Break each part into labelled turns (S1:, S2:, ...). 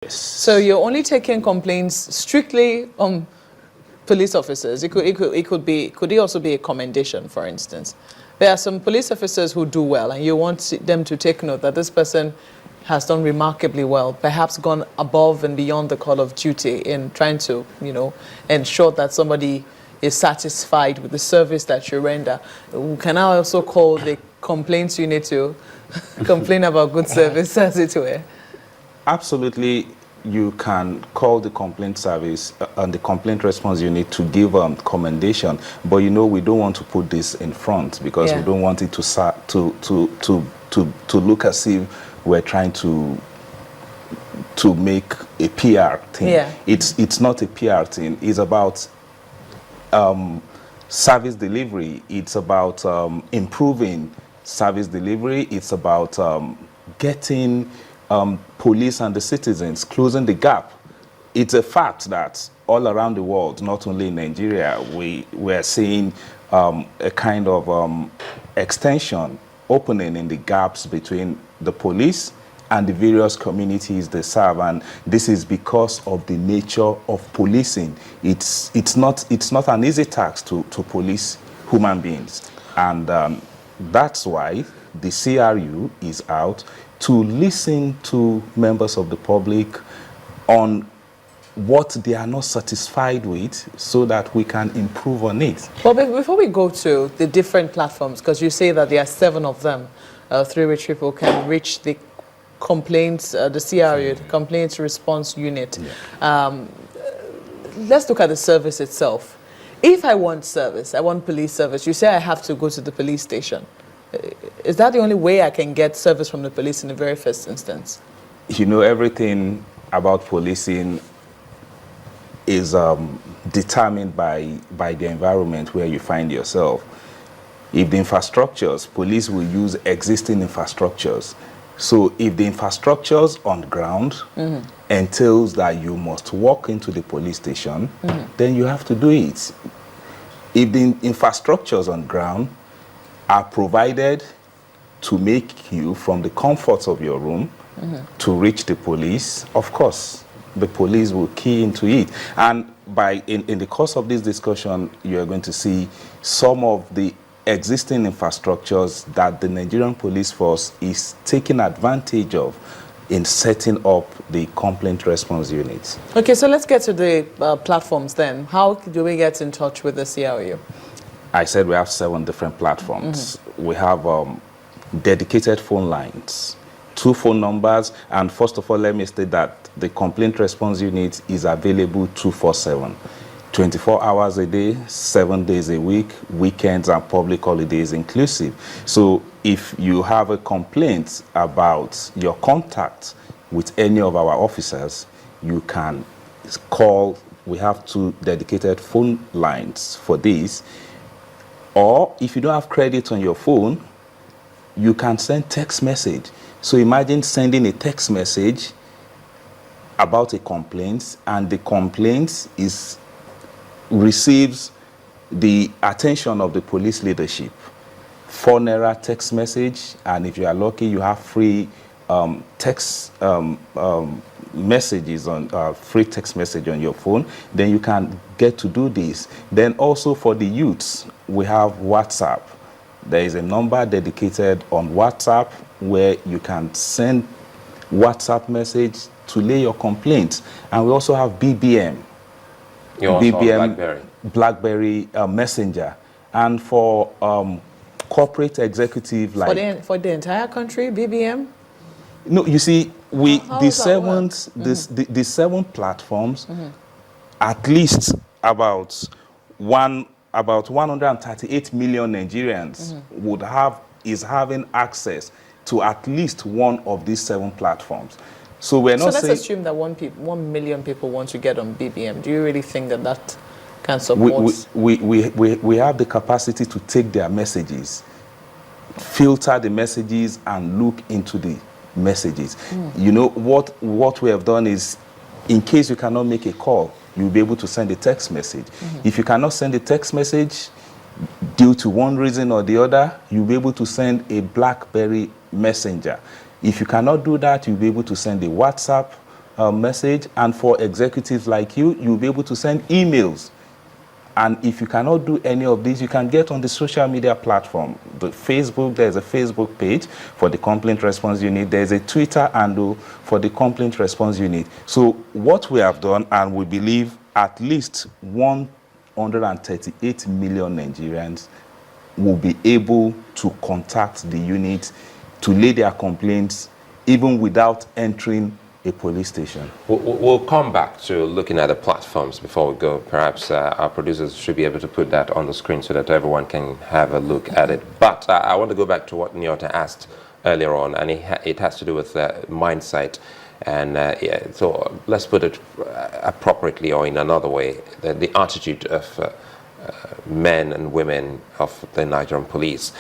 S1: Yes.
S2: So you're only taking complaints strictly on police officers. Could it also be a commendation, for instance? There are some police officers who do well, and you want them to take note that this person has done remarkably well, perhaps gone above and beyond the call of duty in trying to, ensure that somebody is satisfied with the service that you render. Can I also call the complaints unit to complain about good service, as it were?
S1: Absolutely, you can call the complaint service and the complaint response unit to give commendation, but we don't want to put this in front because we don't want it to look as if we're trying to make a PR thing.
S2: Yeah.
S1: It's not a PR thing. It's about service delivery. It's about improving service delivery. It's about getting police and the citizens, closing the gap. It's a fact that all around the world, not only in Nigeria, we're seeing a kind of extension, opening in the gaps between the police and the various communities they serve, and this is because of the nature of policing. It's not an easy task to police human beings, and that's why the CRU is out to listen to members of the public on what they are not satisfied with so that we can improve on it.
S2: Well, before we go to the different platforms, because you say that there are 7 of them through which people can reach the complaints, the CRU, the Complaints Response Unit. Yeah. Let's look at the service itself. If I want service, I want police service, you say I have to go to the police station. Is that the only way I can get service from the police in the very first instance?
S1: Everything about policing is determined by the environment where you find yourself. If the infrastructures, police will use existing infrastructures. So if the infrastructures on ground entails that you must walk into the police station, then you have to do it. If the infrastructures on ground are provided to make you, from the comforts of your room, to reach the police, of course, the police will key into it. And in the course of this discussion, you are going to see some of the existing infrastructures that the Nigerian police force is taking advantage of in setting up the complaint response units.
S2: Okay, so let's get to the platforms then. How do we get in touch with the CRU?
S1: I said we have 7 different platforms. We have dedicated phone lines, 2 phone numbers, and first of all, let me state that the complaint response unit is available 24/7, 24 hours a day, 7 days a week, weekends and public holidays inclusive. So if you have a complaint about your contact with any of our officers, you can call. We have 2 dedicated phone lines for this. Or if you don't have credit on your phone, you can send text message. So imagine sending a text message about a complaint, and the complaint receives the attention of the police leadership. 4 naira text message, and if you are lucky, you have free text messages on free text message on your phone. Then you can get to do this. Then also for the youths, we have WhatsApp. There is a number dedicated on WhatsApp where you can send WhatsApp message to lay your complaints. And we also have BBM. BlackBerry Messenger. And for corporate executive, like
S2: for the entire country, BBM?
S1: No, you see, the 7 platforms, at least about 138 million Nigerians is having access to at least one of these 7 platforms. So we're not saying. So
S2: let's assume that 1 million people want to get on BBM. Do you really think that can support?
S1: We have the capacity to take their messages, filter the messages, and look into the messages. What we have done is, in case you cannot make a call, you'll be able to send a text message. If you cannot send a text message due to one reason or the other, you'll be able to send a BlackBerry Messenger. If you cannot do that, you'll be able to send a WhatsApp message, and for executives like you, you'll be able to send emails. And if you cannot do any of these, you can get on the social media platform. The Facebook, there's a Facebook page for the complaint response unit. There's a Twitter handle for the complaint response unit. So what we have done, and we believe at least 138 million Nigerians will be able to contact the unit to lay their complaints even without entering a police station.
S3: We'll come back to looking at the platforms before we go. Perhaps our producers should be able to put that on the screen so that everyone can have a look at it. But I want to go back to what Nyota asked earlier on, and it has to do with mindset. And yeah, so let's put it appropriately, or in another way, the attitude of men and women of the Nigerian police.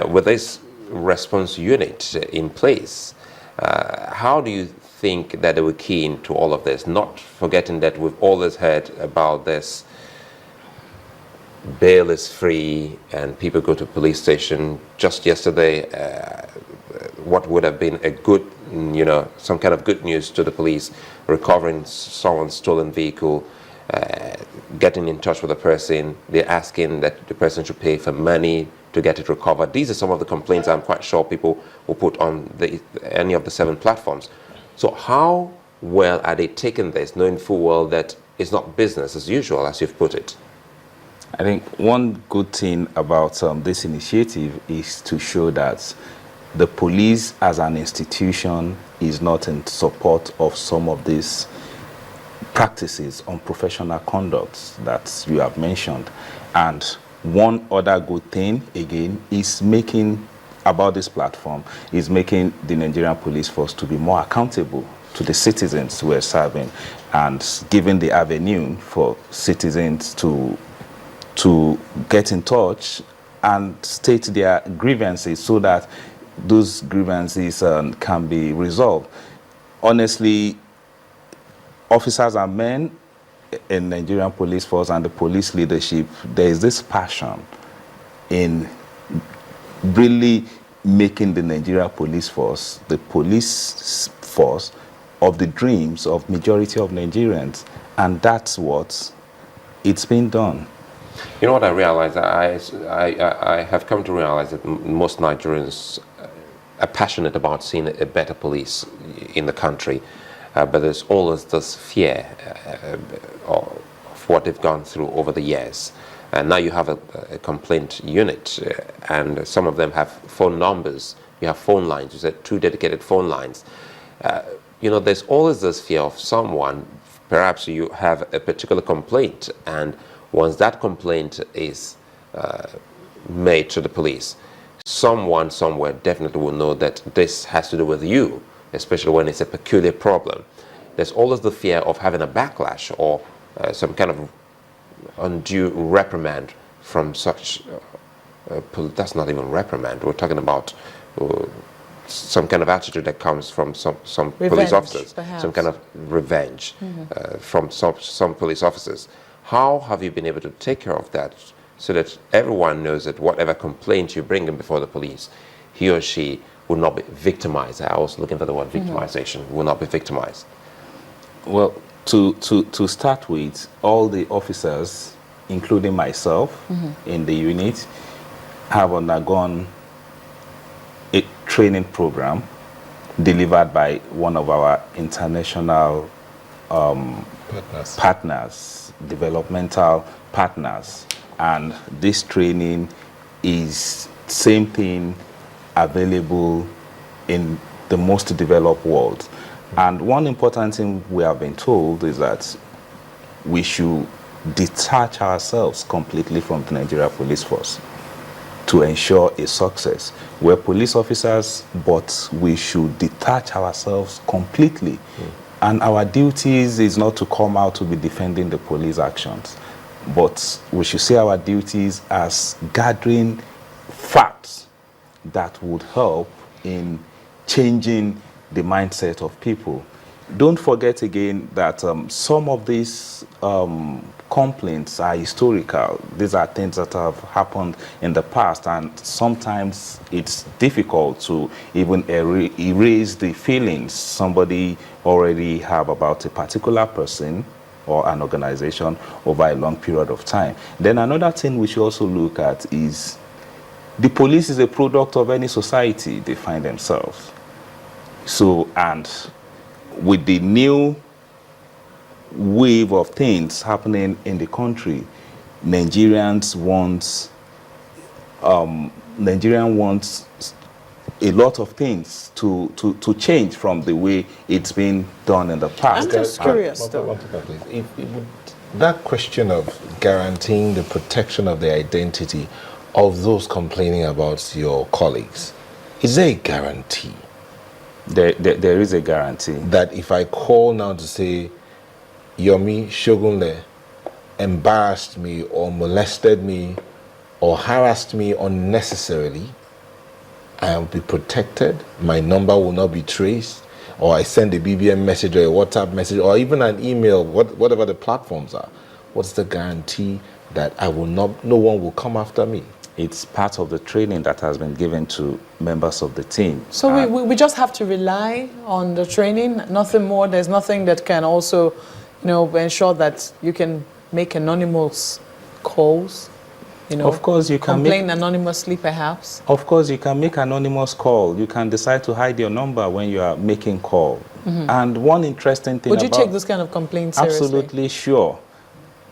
S3: With this response unit in place, how do you think that they were keen to all of this, not forgetting that we've always heard about this bail is free and people go to police station? Just yesterday, what would have been a good, some kind of good news to the police, recovering someone's stolen vehicle, getting in touch with the person, they're asking that the person should pay for money to get it recovered. These are some of the complaints I'm quite sure people will put on any of the 7 platforms. So how well are they taking this, knowing full well that it's not business as usual, as you've put it?
S1: I think one good thing about this initiative is to show that the police as an institution is not in support of some of these practices on professional conduct that you have mentioned. And one other good thing, again, is about this platform, is making the Nigerian police force to be more accountable to the citizens we're serving, and giving the avenue for citizens to get in touch and state their grievances so that those grievances can be resolved. Honestly, officers and men in Nigerian police force and the police leadership, there is this passion in really making the Nigerian police force the police force of the dreams of majority of Nigerians, and that's what it's been done.
S3: You know what I realize? I have come to realize that most Nigerians are passionate about seeing a better police in the country, but there's always this fear of what they've gone through over the years. And now you have a complaint unit, and some of them have phone numbers. You have phone lines. You said 2 dedicated phone lines. There's always this fear of someone. Perhaps you have a particular complaint, and once that complaint is made to the police, someone somewhere definitely will know that this has to do with you, especially when it's a peculiar problem. There's always the fear of having a backlash or some kind of undue reprimand from such, that's not even reprimand, we're talking about some kind of attitude that comes from some
S2: Revenge,
S3: police officers,
S2: perhaps.
S3: some kind of revenge from some police officers. How have you been able to take care of that so that everyone knows that whatever complaint you bring in before the police, he or she will not be victimized? I was looking for the word victimization, will not be victimized.
S1: Well, to start with, all the officers, including myself in the unit, have undergone a training program delivered by one of our international partners, developmental partners. And this training is same thing available in the most developed world. And one important thing we have been told is that we should detach ourselves completely from the Nigeria Police Force to ensure a success. We're police officers, but we should detach ourselves completely. And our duties is not to come out to be defending the police actions, but we should see our duties as gathering facts that would help in changing the mindset of people. don't forget again that some of these complaints are historical. These are things that have happened in the past, and sometimes it's difficult to even erase the feelings somebody already have about a particular person or an organization over a long period of time. Then another thing we should also look at is the police is a product of any society they find themselves. So, and with the new wave of things happening in the country, Nigerians want a lot of things to change from the way it's been done in the past.
S2: I'm just curious, though.
S4: One second, please. That question of guaranteeing the protection of the identity of those complaining about your colleagues, is there a guarantee?
S1: There is a guarantee.
S4: That if I call now to say Yomi Shogunle embarrassed me or molested me or harassed me unnecessarily, I will be protected, my number will not be traced, or I send a BBM message or a WhatsApp message or even an email, whatever the platforms are, what's the guarantee that no one will come after me?
S1: It's part of the training that has been given to members of the team.
S2: So we just have to rely on the training, nothing more. There's nothing that can also, ensure that you can make anonymous calls.
S1: Of course, you can
S2: complain anonymously, perhaps.
S1: Of course, you can make anonymous call. You can decide to hide your number when you are making call. And one interesting thing
S2: would you take this kind of complaints seriously?
S1: Absolutely sure.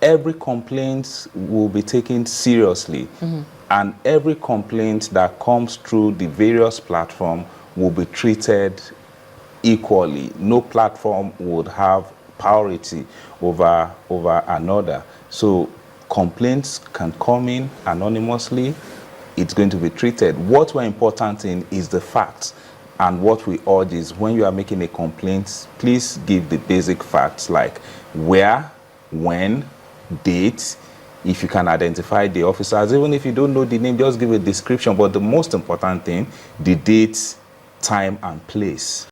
S1: Every complaint will be taken seriously. And every complaint that comes through the various platforms will be treated equally. No platform would have priority over another. So complaints can come in anonymously. It's going to be treated. What we're important in is the facts. And what we urge is when you are making a complaint, please give the basic facts like where, when, date. If you can identify the officers, even if you don't know the name, just give a description. But the most important thing, the date, time, and place.